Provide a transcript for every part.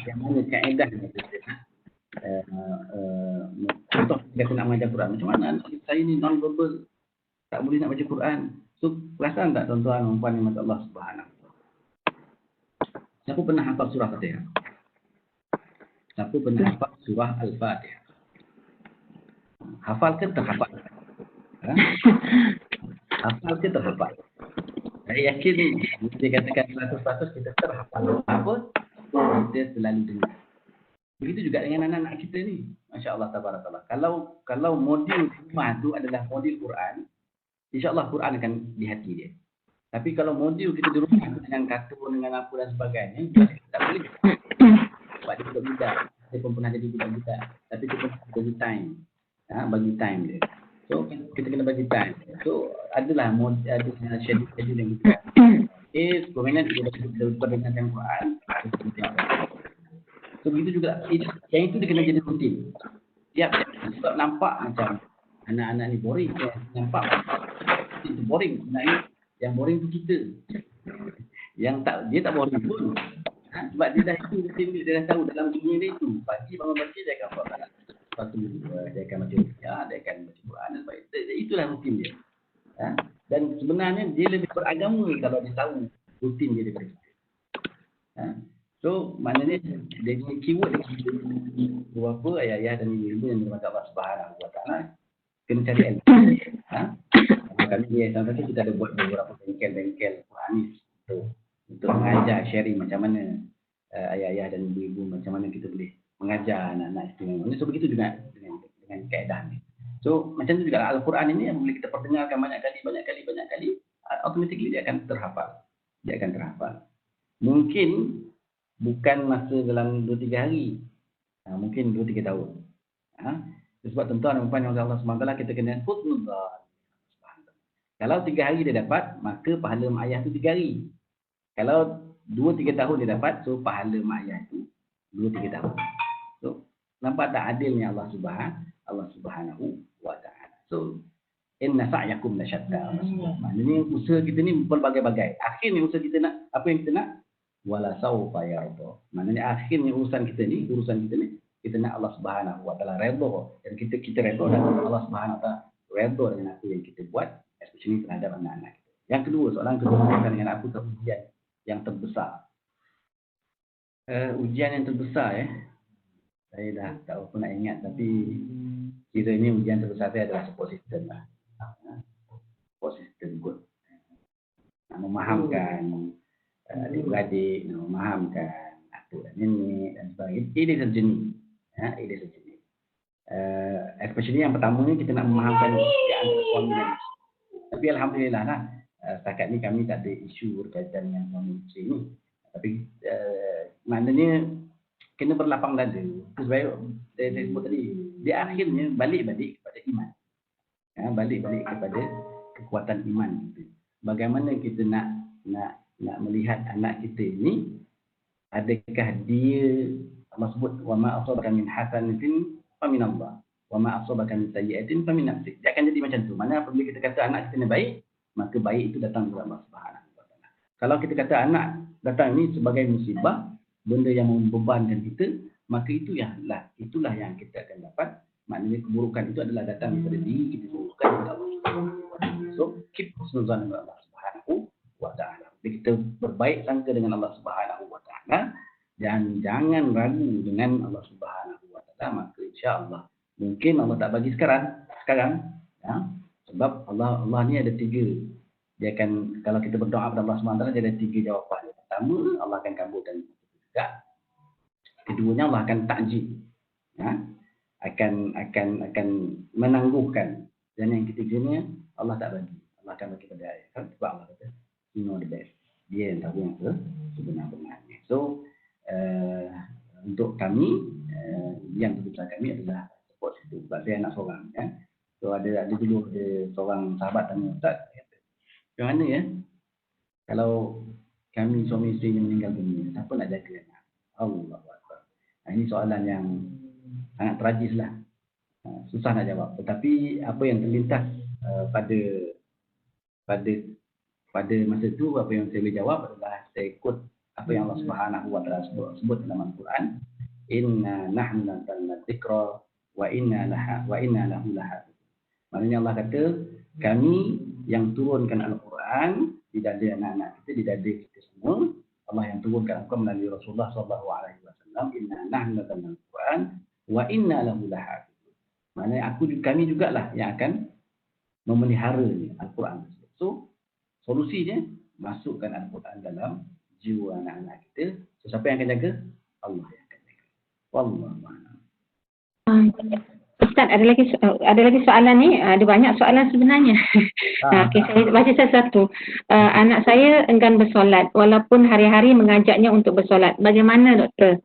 Yang mana kaedah contoh kita nak mengajar Quran. Macam mana saya ni non-verbal, tak boleh nak baca Quran. So, perasan tak tuan-tuan dan puan yang Allah Subhanahu. Siapa pernah hafal surah Fatihah? Siapa pernah hafal surah Al-Fatihah? Hafal ke terhafal? Ha? Hafal ke terhafal? Saya yakin dia katakan 100% kita terhafal. Apa? Kita selalu dengar. Begitu juga dengan anak-anak kita ni. Masya Allah, tabarakallah. Kalau modul rumah tu adalah modul Quran, insya-Allah Quran akan di hati dia. Tapi kalau modul kita di rumah dengan kartun, dengan apa dan sebagainya, kita tak boleh. Sebab dia budak-budak. Dia pun pernah jadi budak-budak. Tapi kita bagi time. Bagi time dia. So, kita kena bagi time. So, adalah schedule yang kita. Permainan kita berdasarkan Quran. So, begitu juga. Yang itu dia kena jadi rutin. Sebab nampak macam anak-anak ni boring. Nampak itu boring. Sebenarnya yang boring tu kita. Dia tak boring pun. Sebab dia dah itu rutin dia dah tahu dalam dunia dia itu. Pagi bangun baca dia akan apa? Lepas tu dia akan baca dia akan baca Quran dan sebagainya. Itulah rutin dia. Dan sebenarnya dia lebih beragama kalau dia tahu rutin dia daripada kita. So maknanya dia punya keyword dia beberapa ayah-ayah dan ibu yang dirahmati Allah Subhanahu Wa Taala kena cari ilmu. Kami sampai kita ada buat beberapa bengkel Quranis untuk mengajar sharing macam mana ayah-ayah dan ibu-ibu macam mana kita boleh mengajar anak-anak istimewa. So begitu juga dengan kaedah ni. So macam tu juga Al-Quran ini yang boleh kita perdengarkan banyak kali, automatically dia akan terhafal. Mungkin bukan masa dalam 2-3 hari. Mungkin 2-3 tahun. Sebab tuan-tuan dan puan yang Allah SWT kita kena husnuzan. Kalau 3 hari dia dapat, maka pahala mak ayah tu 3 hari. Kalau 2-3 tahun dia dapat, so pahala mak ayah tu 2-3 tahun. So nampak tak adilnya Allah Subhanahu Wa Taala. So inna sa'yakum lasyatta. Maknanya usaha kita ni berbagai-bagai. Akhirnya usaha kita nak apa yang kita nak? Wala saufa yarda. Maknanya akhirnya urusan kita ni kita nak Allah Subhanahu Wa Taala redha, dan kita redha dan Allah Subhanahu Wa Taala redha dengan apa yang kita buat, especially terhadap anak-anak kita. Yang kedua, soalan kedua berkaitan dengan apa ujian yang terbesar. Ujian yang terbesar saya dah tak apa nak ingat, tapi kira ini ujian terbesar saya adalah support system lah. Support system kot. Nak memahamkan adik-beradik, nak memahamkan atuk dan nenek dan sebagainya. It is a journey. Especially yang pertama ni kita nak memahamkan antara suami dan isteri. Tapi alhamdulillah lah, setakat ni kami tak ada isu berkaitan dengan suami isteri ni. Tapi maknanya kena berlapang dada. Sebab saya sebut tadi, dia akhirnya balik kepada iman. Balik kepada kekuatan iman kita. Bagaimana kita nak melihat anak kita ini, adakah dia, Allah sebut wa ma asabaka min hasanatin fa min Allah wa ma asabaka min sayyi'atin fa min nafsik. Dia akan jadi macam tu. Mana apabila kita kata anak kita ni baik, maka baik itu datang dari Allah Subhanahu Wa Taala. Kalau kita kata anak datang ni sebagai musibah, benda yang membebankan kita, maka itulah yang kita akan dapat. Maknanya keburukan itu adalah datang daripada diri kita, bukan daripada Allah Subhanahu Wa Taala. So keep husnuzan dengan Allah Subhanahu Wa Taala. Kita berbaik sangka dengan Allah Subhanahu Wa Taala dan jangan ragu dengan Allah Subhanahu Wa Taala, maka insya-Allah mungkin Allah tak bagi sekarang sebab Allah ni ada 3. Dia akan, kalau kita berdoa kepada Allah Subhanahu Wa Taala, dia ada 3 jawapan. Pertama, Allah akan kabulkan juga. Keduanya Allah akan takjil. Akan menangguhkan. Dan yang ketiganya Allah tak bagi. Allah akan bagi pada ayat. Sebab Allah kata, you know the best. Dia yang tahu yang sebenar-benarnya. So untuk kami, yang terbesar kami adalah support system. Sebab saya anak seorang. So ada dulu seorang sahabat tanya, Ustaz, macam mana kalau kami suami isteri yang meninggal dunia, siapa nak jaga anak? Allah Akbar. Ini soalan yang sangat tragis lah. Susah nak jawab. Tetapi apa yang terlintas pada masa itu, apa yang saya boleh jawab adalah saya ikut Apa yang Allah Subhanahu wa taala sebut dalam Al-Qur'an, inna nahnu nazzalna dzikra wa inna lahu lahafidz. Maknanya Allah kata, kami yang turunkan Al-Quran di dada anak-anak kita, di dada kita semua. Allah yang turunkan Al-Quran melalui Rasulullah SAW. Inna nahnu nazzalna Al-Quran wa inna lahu lahafidz. Maknanya kami jugalah yang akan memelihara Al-Quran tersebut. So, solusinya masukkan Al-Quran dalam jiwa anak-anak kita. So, siapa yang akan jaga? Allah yang akan jaga. Wallahu a'lam. Ustaz, ada lagi soalan ni. Ada banyak soalan sebenarnya. Okay, saya baca satu. Anak saya enggan bersolat walaupun hari-hari mengajaknya untuk bersolat. Bagaimana, doktor?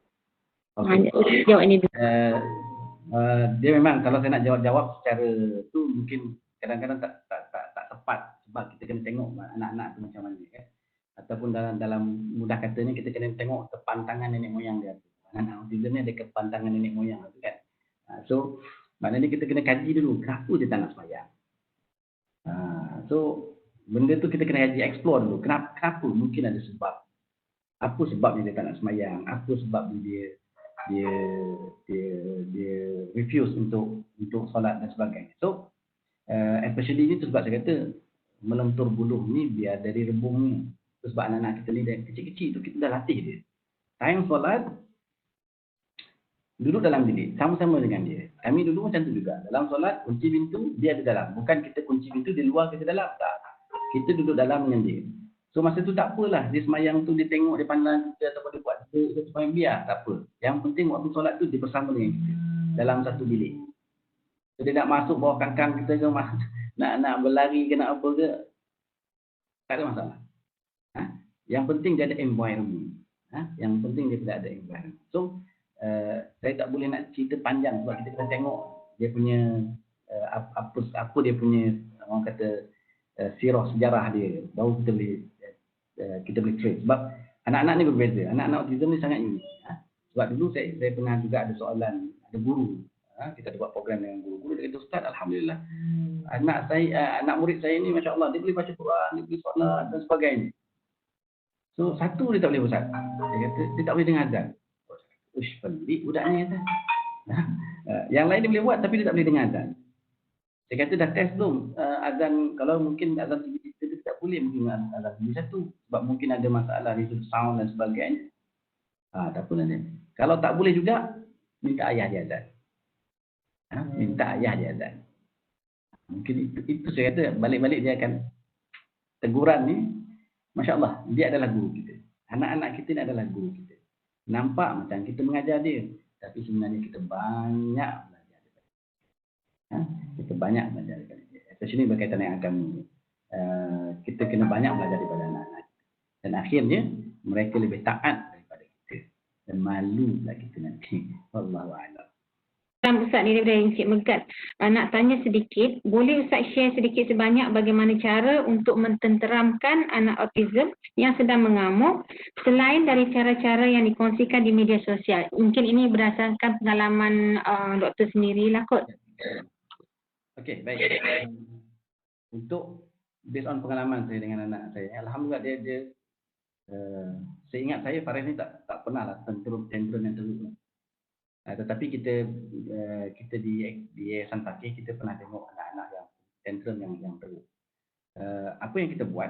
Jawab ini dulu. Dia memang kalau saya nak jawab secara tu mungkin kadang-kadang tak tepat, sebab kita kena tengok anak-anak tu macam mana kan. Ataupun dalam mudah katanya kita kena tengok kepantangan nenek moyang dia. Anak-anak autism ni ada kepantangan nenek moyang tu kan. So maknanya kita kena kaji dulu kenapa dia tak nak sembahyang. So benda tu kita kena kaji, explore dulu. Kenapa? Mungkin ada sebab. Apa sebabnya dia tak nak sembahyang? Apa sebab dia refuse untuk solat dan sebagainya. So especially ni tu sebab saya kata melentur buluh ni biar dari rebung ni. Sebab anak-anak kita ni dari kecil-kecil tu kita dah latih dia. Time solat duduk dalam bilik sama-sama dengan dia. Kami dulu macam tu juga. Dalam solat kunci pintu dia ada dalam. Bukan kita kunci pintu di luar kita dalam. Tak. Kita duduk dalam dengan dia. So masa tu tak apalah. Dia semayang tu dia tengok dia pandang kita ataupun dia buat dia semayang biar. Tak apa. Yang penting waktu solat tu dia bersama dengan kita. Dalam satu bilik. So, dia nak masuk bawah kangkang kita ke nak berlari ke nak apa ke. Tak ada masalah. Yang penting dia ada environment. Yang penting dia tidak ada environment. So saya tak boleh nak cerita panjang sebab kita kena tengok dia punya apa dia punya orang kata sirah sejarah dia, baru kita boleh trace. Sebab anak-anak ni berbeza, anak-anak autism ni sangat unik. Sebab dulu saya pernah juga ada soalan, ada guru, kita ada buat program dengan guru dia kata, Ustaz, alhamdulillah anak murid saya ni Masya Allah, dia boleh baca Quran, dia boleh solat dan sebagainya. So satu dia tak boleh Ustaz, dia kata dia tak boleh dengar azan. Ush, pelik budak ni kata. Yang lain dia boleh buat tapi dia tak boleh dengar azan. Saya kata dah test belum azan, kalau mungkin azan kita tak boleh mungkin azan satu sebab mungkin ada masalah dari sound dan sebagainya. Tak apa nanti. Kalau tak boleh juga minta ayah dia azan. Minta ayah dia azan. Mungkin itu saya kata balik-balik dia akan teguran ni. Masya Allah, dia adalah guru kita. Anak-anak kita ni adalah guru kita. Nampak macam kita mengajar dia, tapi sebenarnya kita banyak belajar daripada dia. Kita banyak belajar daripada dia. Especially berkaitan dengan agama. Kita kena banyak belajar daripada anak-anak. Dan akhirnya mereka lebih taat daripada kita. Dan malu lah kita nanti. Wallahu a'lam. Ustaz ni daripada Encik Megat nak tanya sedikit, boleh Ustaz share sedikit sebanyak bagaimana cara untuk mententeramkan anak autism yang sedang mengamuk selain dari cara-cara yang dikongsikan di media sosial? Mungkin ini berdasarkan pengalaman doktor sendirilah kot. Okey, baik. Untuk based on pengalaman saya dengan anak saya, alhamdulillah dia seingat saya Faris ni tak pernah lah tantrum yang teruk. Tetapi kita di Yayasan Fakih kita pernah tengok anak-anak yang tantrum yang teruk. Apa yang kita buat?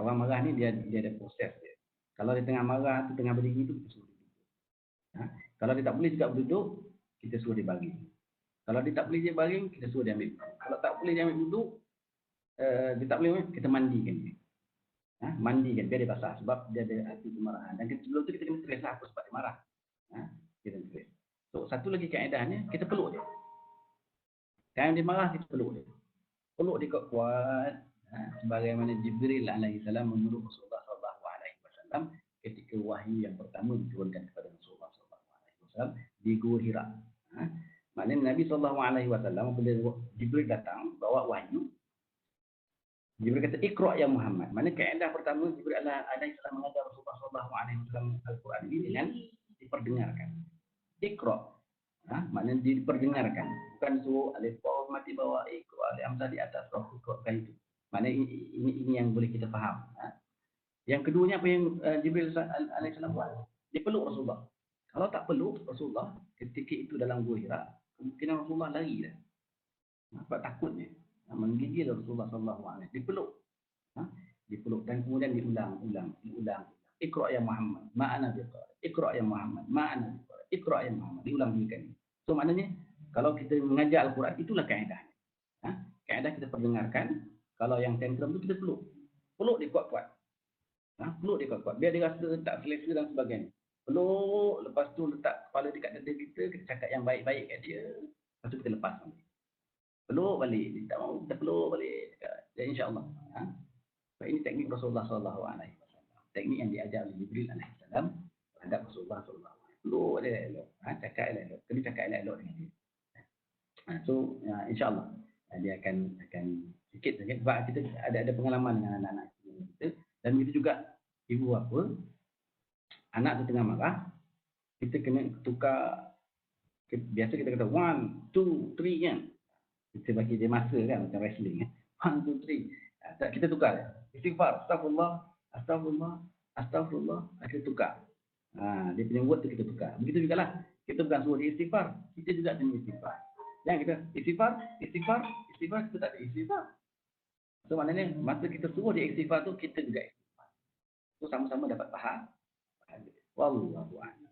Orang marah ni dia ada proses dia. Kalau dia tengah marah tu tengah berdiri tu kita suruh dia duduk. Kalau dia tak boleh juga berduduk, kita suruh dia baring. Kalau dia tak boleh dia baring, kita suruh dia ambil duduk. Kalau tak boleh dia ambil duduk, dia tak boleh, kita mandikan dia. Mandikan biar dia basah sebab dia ada hati kemarahan. Dan sebelum tu kita kena trace lah apa sebab dia marah. Kita trace. So satu lagi kaedahnya kita peluk dia. Kalau dia marah kita peluk dia. Peluk dia kuat-kuat. Sebagaimana Jibril alaihi salam memeluk Rasulullah sallallahu alaihi wasallam ketika wahyu yang pertama diturunkan kepada Rasulullah sallallahu alaihi wasallam di Gua Hira. Maknanya Nabi sallallahu alaihi wasallam apabila Jibril datang bawa wahyu, Jibril kata, Iqra' ya Muhammad. Mana kaedah pertama, Jibril alaihi salam mengajar Rasulullah sallallahu alaihi wasallam Al-Quran ini dengan diperdengarkan. Iqra'. Maknanya diperdengarkan. Bukan suruh alif waw mati bawah ikra alif hamzah di atas roh bukan itu. Maknanya ini yang boleh kita faham. Yang keduanya apa yang Jibril alaihissalam buat? Dia peluk Rasulullah. Kalau tak peluk Rasulullah ketika itu dalam gua Hira, kemungkinan Rasulullah lari dah. Sebab takutnya. Menggigil Rasulullah sallallahu alaihi wasallam. Dipeluk. Dipeluk dan kemudian diulang. Iqra ya Muhammad, ma'ana biqra. Iqra ya Muhammad, ma'ana biqra. Iqra ya Muhammad. Diulang kali. So maknanya kalau kita mengajar Al-Quran itulah kaedah. Kaedah kita perdengarkan. Kalau yang tantrum itu kita peluk. Peluk dia kuat-kuat. Peluk dia kuat-kuat. Biar dia rasa tak selesa dan sebagainya. Peluk, lepas tu letak kepala dekat dada kita cakap yang baik-baik kat dia. Lepas tu kita lepas. Peluk balik. Dia tak mahu, kita peluk balik. Dan insya-Allah. Ini teknik Rasulullah sallallahu alaihi wasallam. Teknik yang diajar oleh Jibril alaihi salam terhadap Rasulullah sallallahu alaihi wasallam. Peluk dia elok. Cakap elok. Kena cakap elok dengan dia. So insya-Allah dia akan sikit saja sebab kita ada pengalaman dengan anak-anak kita dan begitu juga ibu bapa anak tu tengah marah kita kena tukar biasa kita kata 1 2 3 kan kita bagi dia masa kan macam wrestling 1 2 3 kita tukar istighfar astagfirullah kita tukar dia punya word tu kita tukar begitu jugalah kita bukan suruh dia istighfar kita juga kena istighfar. Yang kita istighfar, kita tak ada istighfar. So maknanya masa kita suruh dia istighfar tu kita juga istighfar. So sama-sama dapat faham. Wallahu a'lam.